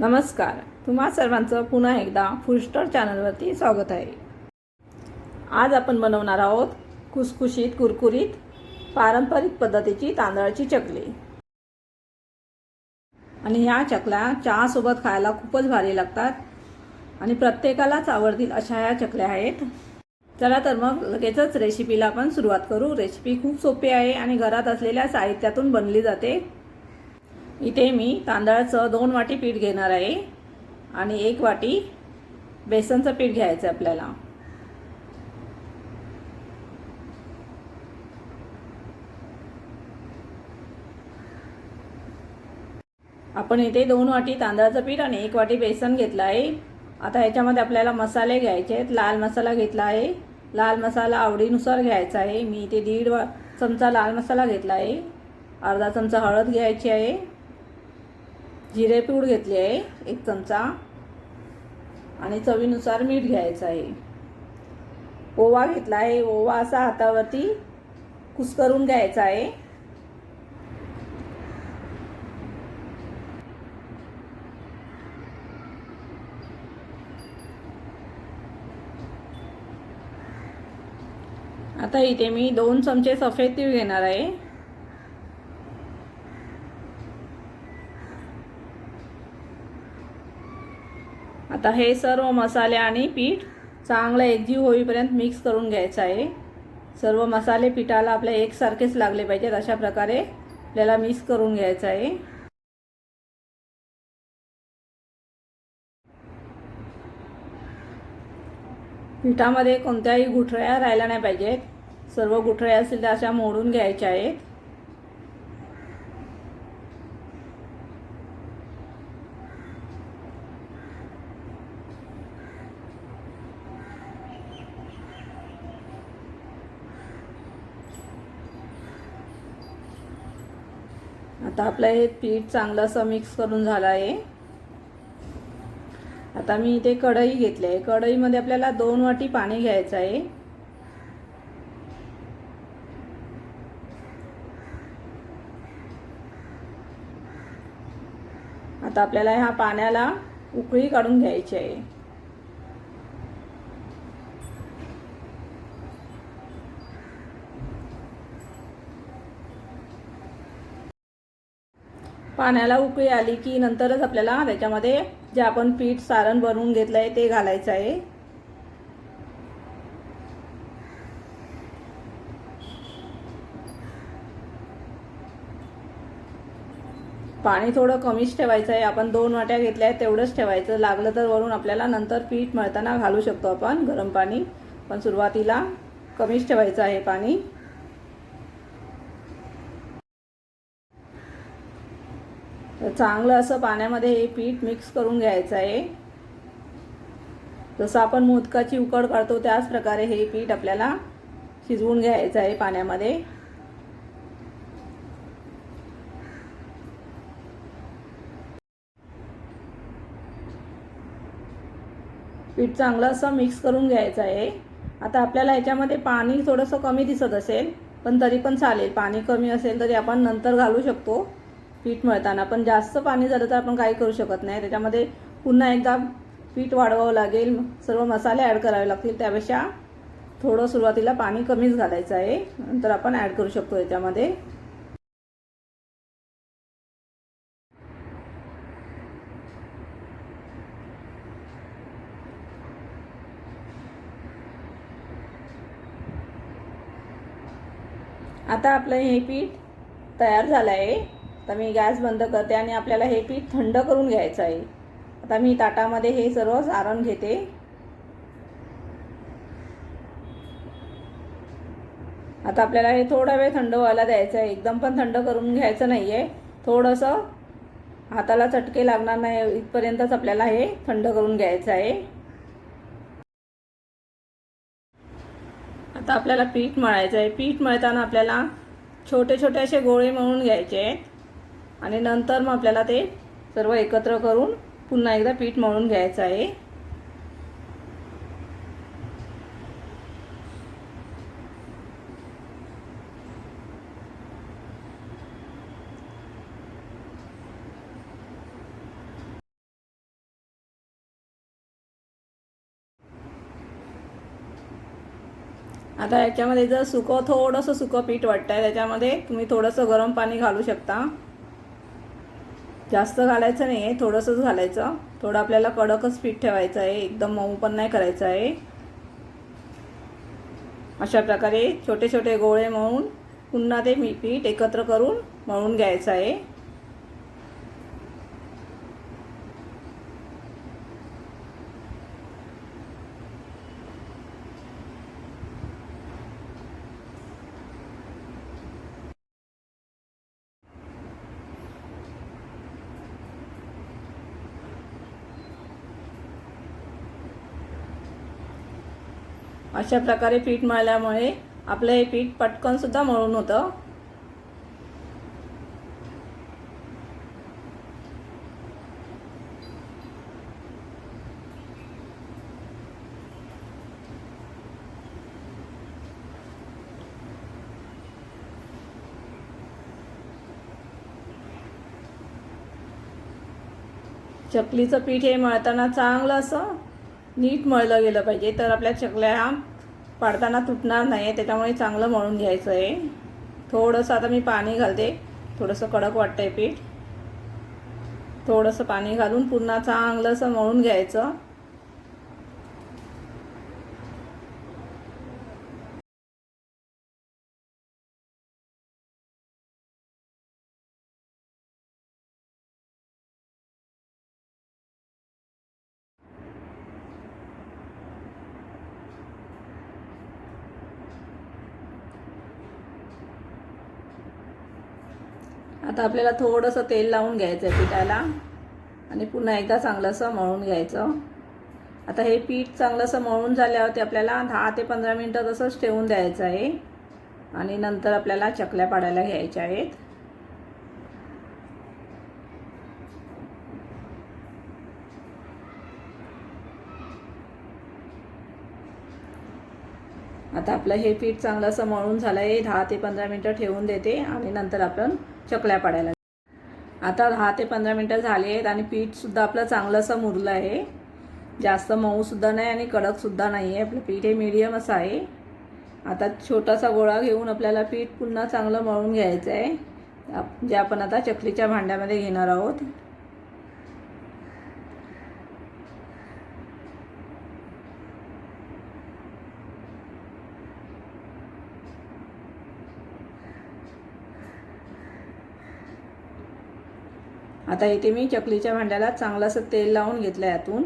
नमस्कार. तुम्हा सर्वांचं पुन्हा एकदा फूडस्टार चॅनलवरती स्वागत आहे. आज आपण बनवणार आहोत खुसखुशीत कुरकुरीत पारंपरिक पद्धतीची तांदळाची चकली. आणि ह्या चकल्या चहासोबत खायला खूपच भारी लागतात आणि प्रत्येकालाच आवडतील अशा ह्या चकल्या आहेत. चला तर मग लगेचच रेसिपीला आपण सुरुवात करू. रेसिपी खूप सोपी आहे आणि घरात असलेल्या साहित्यातून बनली जाते. इथे मी तांदळाचं 2 वाटी पीठ घेणार आहे आणि 1 वाटी बेसनचं पीठ घ्यायचं आपल्याला. आपण इथे 2 वाटी तांदळाचं पीठ आणि 1 वाटी बेसन घेतलं आहे. आता ह्याच्यामध्ये आपल्याला मसाले घ्यायचे आहेत. लाल मसाला घेतला आहे. लाल मसाला आवडीनुसार घ्यायचा आहे. मी इथे 1.5 चमचा लाल मसाला घेतला आहे. अर्धा चमचा हळद घ्यायची आहे. जिरेपूड घेतली आहे 1 चमचा आणि चवीनुसार मीठ घ्यायचं आहे. ओवा घेतला आहे. ओवा असा हातावरती कुस्करून घ्यायचा आहे. आता इथे मी 2 चमचे सफेद तीळ घेणार आहे. आता हे सर्व मसाले आणि पीठ चांगलं एकजीव होईपर्यंत मिक्स करून घ्यायचं आहे. सर्व मसाले पिठाला आपल्या एकसारखेच लागले पाहिजेत अशा प्रकारे आपल्याला मिक्स करून घ्यायचं आहे. पिठामध्ये कोणत्याही गुठळ्या राहिल्या नाही पाहिजेत. सर्व गुठळ्या असतील त्या अशा मोडून घ्यायच्या आहेत. आता आपलं हे पीठ चांगलं असं मिक्स करून झालं आहे. आता मी इथे कढई घेतली आहे. कढईमध्ये आपल्याला 2 वाटी पाणी घ्यायचं आहे. आता आपल्याला ह्या पाण्याला उकळी काढून घ्यायची आहे. पाण्याला उकळी आली की नंतरच आपल्याला त्याच्यामध्ये जे आपण पीठ सारण बनवून घेतलं आहे ते घालायचं आहे. पाणी थोडं कमीच ठेवायचं आहे. आपण 2 वाट्या घेतल्या आहेत तेवढंच ठेवायचं. लागलं तर वरून आपल्याला नंतर पीठ मळताना घालू शकतो आपण गरम पाणी, पण सुरुवातीला कमीच ठेवायचं आहे पाणी. चांगलं असं पाण्यामध्ये हे पीठ मिक्स करून घ्यायचं आहे. जसं आपण मोदकाची उकड काढतो त्याच प्रकारे हे पीठ आपल्याला शिजवून घ्यायचं आहे पाण्यामध्ये. पीठ चांगलं असं मिक्स करून घ्यायचं आहे. आता आपल्याला ह्याच्यामध्ये पाणी थोडंसं कमी दिसत असेल पण तरी पण चालेल. पाणी कमी असेल तरी आपण नंतर घालू शकतो पीठ मळताना. पण जास्त पाणी झालं तर आपण काही करू शकत नाही. त्याच्यामध्ये पुन्हा एकदा पीठ वाढवावं लागेल, सर्व मसाले ॲड करावे लागतील. त्यापेक्षा थोडं सुरुवातीला पाणी कमीच घालायचं आहे, नंतर आपण ॲड करू शकतो याच्यामध्ये. आता आपलं हे पीठ तयार झालं आहे. आता मी गॅस बंद करते आणि आपल्याला हे पीठ थंड करून घ्यायचं आहे. आता मी ताटामध्ये हे सर्व सारण घेते. आता आपल्याला हे थोडा वेळ थंड व्हायला द्यायचं आहे. एकदम पण थंड करून घ्यायचं नाही आहे. थोडंसं हाताला चटके लागणार नाही इथपर्यंतच आपल्याला हे थंड करून घ्यायचं आहे. आता आपल्याला पीठ मळायचं आहे. पीठ मळताना आपल्याला छोटे छोटे असे गोळे मळून घ्यायचे आहेत आणि नंतर मग आपल्याला ते सर्व एकत्र करून पुन्हा एकदा पीठ मळून घ्यायचं आहे. आता याच्यामध्ये जर थोडंसं सुकं पीठ वाटतं आहे, त्याच्यामध्ये तुम्ही थोडंसं गरम पाणी घालू शकता. जास्त घालायचं नाही आहे, थोडंसंच घालायचं. थोडं आपल्याला कडकच पीठ ठेवायचं आहे, एकदम मऊ पण नाही करायचं आहे. अशा प्रकारे छोटे छोटे गोळे मळून पुन्हा ते पीठ एकत्र करून मळून घ्यायचं आहे. अशा प्रकारे पीठ मळल्यामुळे आपलं हे पीठ पटकन सुद्धा मळून होतं. चकलीचं पीठ हे मळताना चांगलं असं नीट मळलं गेलं पाहिजे, तर आपल्या चकल्या पाडताना तुटणार नाही. त्याच्यामुळे चांगलं मळून घ्यायचं आहे. थोडंसं आता मी पाणी घालते, थोडंसं कडक वाटतंय पीठ. थोडंसं पाणी घालून पुन्हा चांगलं असं मळून घ्यायचं. आता आपल्याला थोडंसं तेल लावून घ्यायचं आहे पिठाला आणि पुन्हा एकदा चांगलंसं मळून घ्यायचं. आता हे पीठ चांगलंसं मळून झाल्यावरती आपल्याला 10 ते 15 मिनटं तसंच ठेवून द्यायचं आहे आणि नंतर आपल्याला चकल्या पाडायला घ्यायच्या आहेत. आता आपलं हे पीठ चांगलं असं मळून झालं आहे. 10 ते 15 मिनटं ठेवून देते आणि नंतर आपण चकल्या पाडायला. आता 10 ते 15 मिनटं झाली आहेत आणि पीठसुद्धा आपलं चांगलं असं मुरलं आहे. जास्त मऊसुद्धा नाही आणि कडकसुद्धा नाही आहे. आपलं पीठ हे मीडियम असं आहे. आता छोटासा गोळा घेऊन आपल्याला पीठ पुन्हा चांगलं मळून घ्यायचं आहे, जे आपण आता चकलीच्या भांड्यामध्ये घेणार आहोत. आता इथे मी चकलीच्या भांड्याला चांगलं असं तेल लावून घेतलं आहे यातून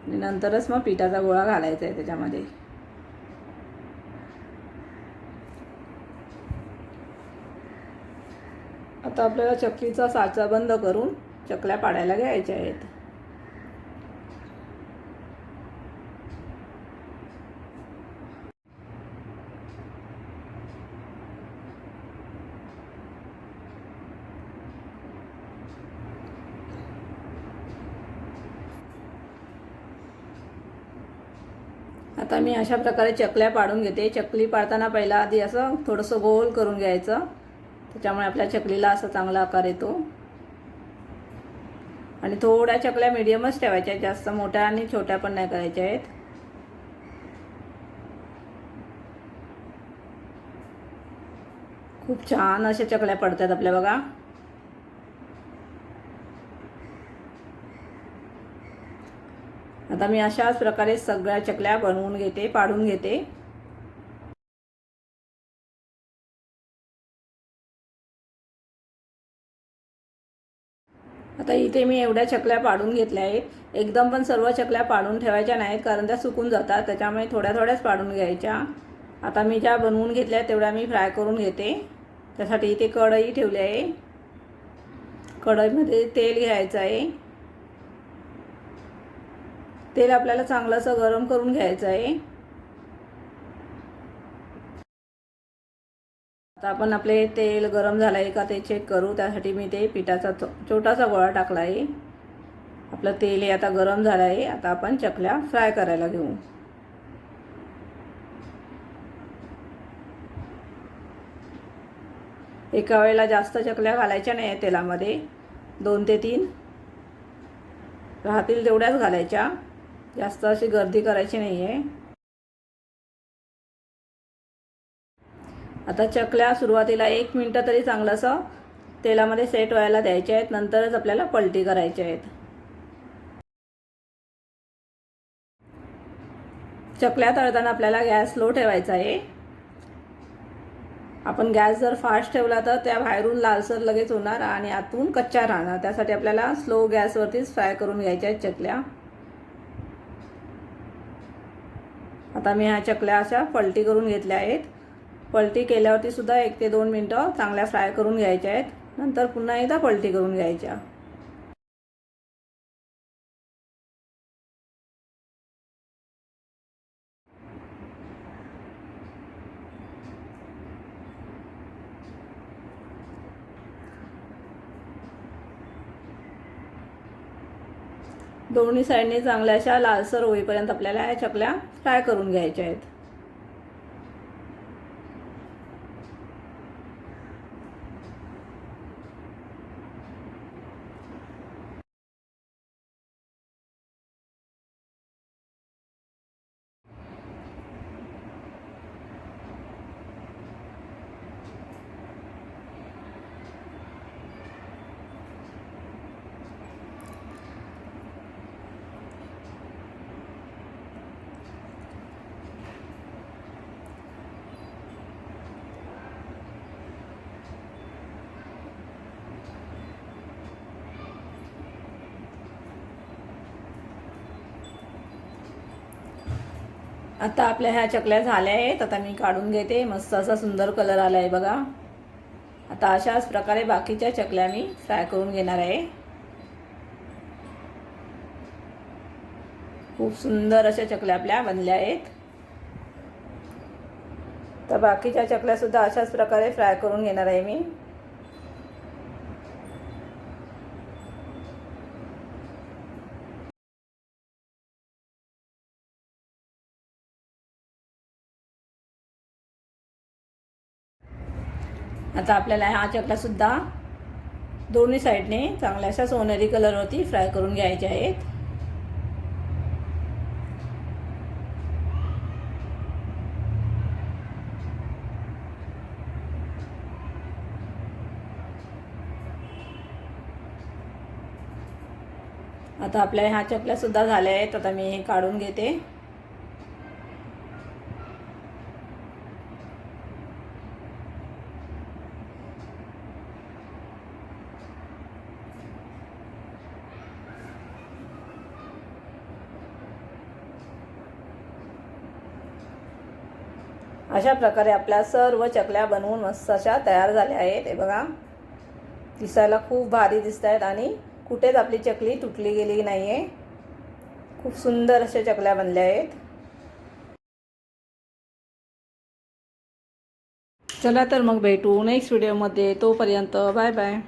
आणि नंतरच मग पिठाचा गोळा घालायचा आहे त्याच्यामध्ये. आता आपल्याला चकलीचा साचा बंद करून चकल्या पाडायला घ्यायच्या आहेत. आता मी अशा प्रकारे चकल्या पाडून घेते. चकली पाडताना पहिला आधी असं थोडंसं गोल करून घ्यायचं, त्याच्यामुळे आपल्या चकलीला असा चांगला आकार येतो. आणि थोड्या चकल्या मीडियमच ठेवायच्या, जास्त मोठ्या आणि छोट्या पण नाही करायच्या आहेत. खूप छान अशा चकल्या पडतात आपल्या बघा. आता मी अशाच प्रकारे सगळ्या चकल्या बनवून घेते, पाडून घेते. आता इथे मी एवढ्या चकल्या पाडून घेतल्या आहेत. एकदम पण सर्व चकल्या पाडून ठेवायच्या नाहीत, कारण त्या सुकून जातात. त्याच्यामुळे थोड्या थोड्याच पाडून घ्यायच्या. आता मी ज्या बनवून घेतल्या तेवढ्या मी फ्राय करून घेते. त्यासाठी इथे कढई ठेवली आहे. कढईमध्ये तेल घ्यायचं आहे. तेल आपल्याला चांगलं असं गरम करून घ्यायचं आहे. आता आपण आपले तेल गरम झालं आहे का ते चेक करू. त्यासाठी मी ते पिठाचा छोटासा गोळा टाकला आहे. आपलं तेल हे आता गरम झालं आहे. आता आपण चकल्या फ्राय करायला घेऊ. एका वेळेला जास्त चकल्या घालायच्या नाही आहे तेलामध्ये. 2 ते 3 राहतील तेवढ्याच घालायच्या. जास्त अशी गर्दी करायची नाही आहे. आता चकल्या सुरुवातीला 1 मिनटं तरी चांगलंसं तेलामध्ये सेट व्हायला द्यायचे आहेत, नंतरच आपल्याला पलटी करायचे आहेत. चकल्या तळताना आपल्याला गॅस स्लो ठेवायचा आहे. आपण गॅस जर फास्ट ठेवला तर त्या बाहेरून लालसर लगेच होणार आणि आतून कच्च्या राहणार. त्यासाठी आपल्याला स्लो गॅसवरतीच फ्राय करून घ्यायच्या आहेत चकल्या. आता मी ह्या चकल्या अशा पलटी करून घेतल्या आहेत. पलटी केल्यावरती सुद्धा 1 ते 2 मिनटं चांगल्या फ्राय करून घ्यायच्या आहेत. नंतर पुन्हा एकदा पलटी करून घ्यायच्या. दोन्ही साईडने चांगल्या अशा लालसर होईपर्यंत आपल्याला ह्या चकल्या फ्राय करून घ्यायच्या आहेत. आता आपल्या ह्या चकल्या झाल्या आहेत. आता मी काढून घेते. मस्त असा सुंदर कलर आला आहे बघा. आता अशाच प्रकारे बाकीच्या चकल्या मी फ्राय करून घेणार आहे. खूप सुंदर अशा चकल्या आपल्या बनल्या आहेत. तर बाकीच्या चकल्या सुद्धा अशाच प्रकारे फ्राय करून घेणार आहे मी. आता आपल्याला ह्या चकल्या सुद्धा दोन्ही साईडने चांगल्या अशा सोनेरी कलरवरती फ्राय करून घ्यायच्या आहेत. आता आपल्या ह्या चकल्या सुद्धा झाल्या आहेत. आता मी हे काढून घेते. अशा प्रकारे आपल्या सर्व चकल्या बनवून मस्त अशा तयार झाल्या आहेत. हे बघा, दिसायला खूप भारी दिसत आहेत आणि कुठेच आपली चकली तुटली गेली नाही आहे. खूप सुंदर अशा चकल्या बनल्या आहेत. चला तर मग भेटू नेक्स्ट व्हिडिओमध्ये. तोपर्यंत बाय बाय.